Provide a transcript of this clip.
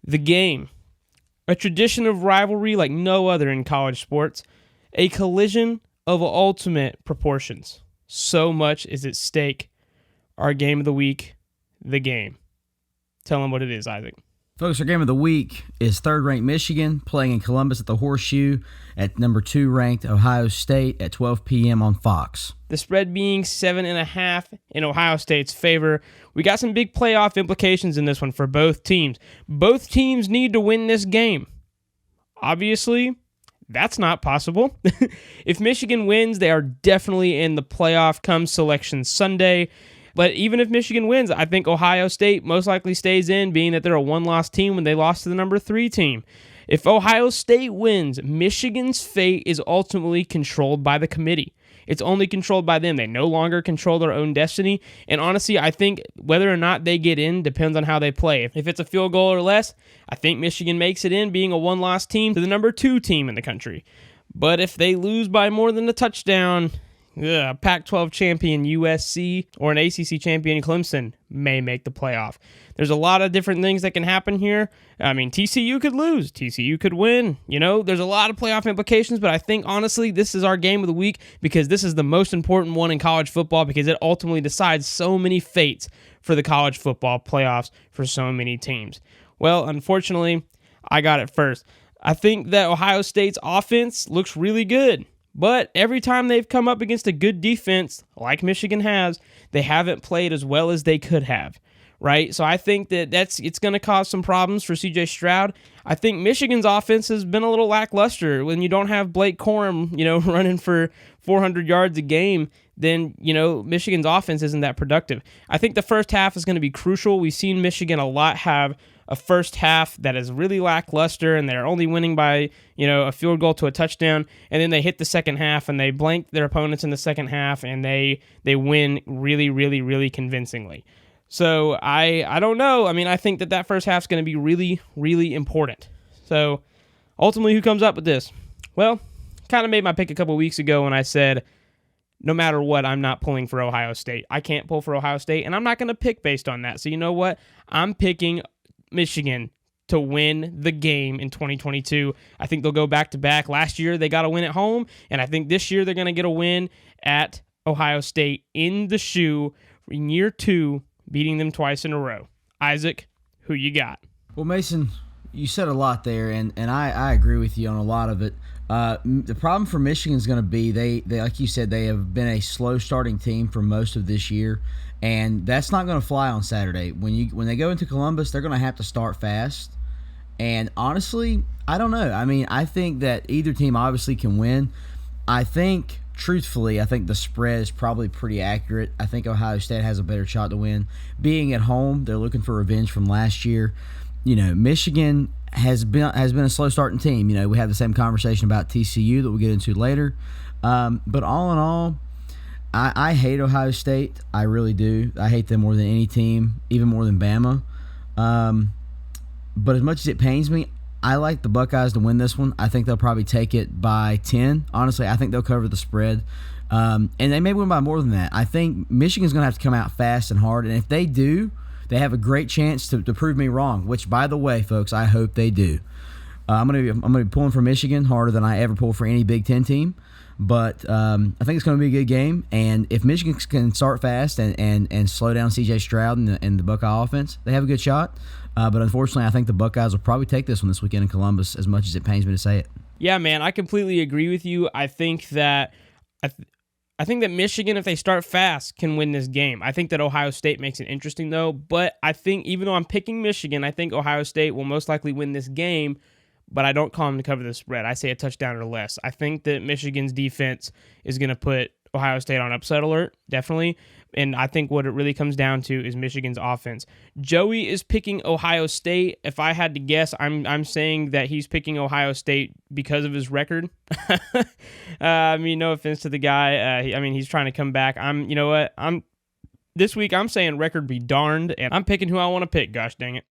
The game. A tradition of rivalry like no other in college sports. A collision of ultimate proportions. So much is at stake. Our game of the week, the game. Tell them what it is, Isaac. Folks, our game of the week is third-ranked Michigan playing in Columbus at the Horseshoe at number 2-ranked Ohio State at 12 p.m. on Fox. The spread being 7.5 in Ohio State's favor. We got some big playoff implications in this one for both teams. Both teams need to win this game. Obviously, that's not possible. If Michigan wins, they are definitely in the playoff come Selection Sunday. But even if Michigan wins, I think Ohio State most likely stays in, being that they're a one-loss team when they lost to the number 3 team. If Ohio State wins, Michigan's fate is ultimately controlled by the committee. It's only controlled by them. They no longer control their own destiny. And honestly, I think whether or not they get in depends on how they play. If it's a field goal or less, I think Michigan makes it in, being a one-loss team to the number 2 team in the country. But if they lose by more than a touchdown, Pac-12 champion USC or an ACC champion Clemson may make the playoff. There's a lot of different things that can happen here. I mean, TCU could lose. TCU could win. There's a lot of playoff implications, but I think, honestly, this is our game of the week because this is the most important one in college football because it ultimately decides so many fates for the college football playoffs for so many teams. Well, unfortunately, I got it first. I think that Ohio State's offense looks really good. But every time they've come up against a good defense, like Michigan has, they haven't played as well as they could have, right? So I think that it's going to cause some problems for C.J. Stroud. I think Michigan's offense has been a little lackluster. When you don't have Blake Corum, running for 400 yards a game, then, Michigan's offense isn't that productive. I think the first half is going to be crucial. We've seen Michigan a lot have a first half that is really lackluster, and they're only winning by, a field goal to a touchdown, and then they hit the second half, and they blank their opponents in the second half, and they win really, really, really convincingly. So I don't know. I mean, I think that first half is going to be really, really important. So ultimately, who comes up with this? Well, kind of made my pick a couple weeks ago when I said, no matter what, I'm not pulling for Ohio State. I can't pull for Ohio State, and I'm not going to pick based on that. So you know what? I'm picking Michigan to win the game in 2022. I think they'll go back-to-back. Last year, they got a win at home, and I think this year they're going to get a win at Ohio State in the shoe in year 2, beating them twice in a row. Isaac, who you got? Well, Mason, you said a lot there, and I agree with you on a lot of it. The problem for Michigan is going to be they like you said, they have been a slow starting team for most of this year, and that's not going to fly on Saturday. When they go into Columbus, they're going to have to start fast. And honestly, I don't know. I mean, I think that either team obviously can win. Truthfully, I think the spread is probably pretty accurate. I think Ohio State has a better shot to win. Being at home, they're looking for revenge from last year. Michigan has been a slow starting team. We have the same conversation about TCU that we'll get into later. But all in all, I hate Ohio State. I really do. I hate them more than any team, even more than Bama. But as much as it pains me, I like the Buckeyes to win this one. I think they'll probably take it by 10. Honestly, I think they'll cover the spread. And they may win by more than that. I think Michigan's going to have to come out fast and hard. And if they do, they have a great chance to prove me wrong, which, by the way, folks, I hope they do. I'm gonna be pulling for Michigan harder than I ever pull for any Big Ten team. But I think it's going to be a good game. And if Michigan can start fast and slow down C.J. Stroud and the Buckeye offense, they have a good shot. But unfortunately, I think the Buckeyes will probably take this one this weekend in Columbus, as much as it pains me to say it. Yeah, man, I completely agree with you. I think that Michigan, if they start fast, can win this game. I think that Ohio State makes it interesting, though. But I think even though I'm picking Michigan, I think Ohio State will most likely win this game. But I don't call them to cover the spread. I say a touchdown or less. I think that Michigan's defense is going to put Ohio State on upset alert, definitely. And I think what it really comes down to is Michigan's offense. Joey is picking Ohio State. If I had to guess, I'm saying that he's picking Ohio State because of his record. I mean, no offense to the guy. He's trying to come back. This week I'm saying record be darned, and I'm picking who I want to pick. Gosh dang it.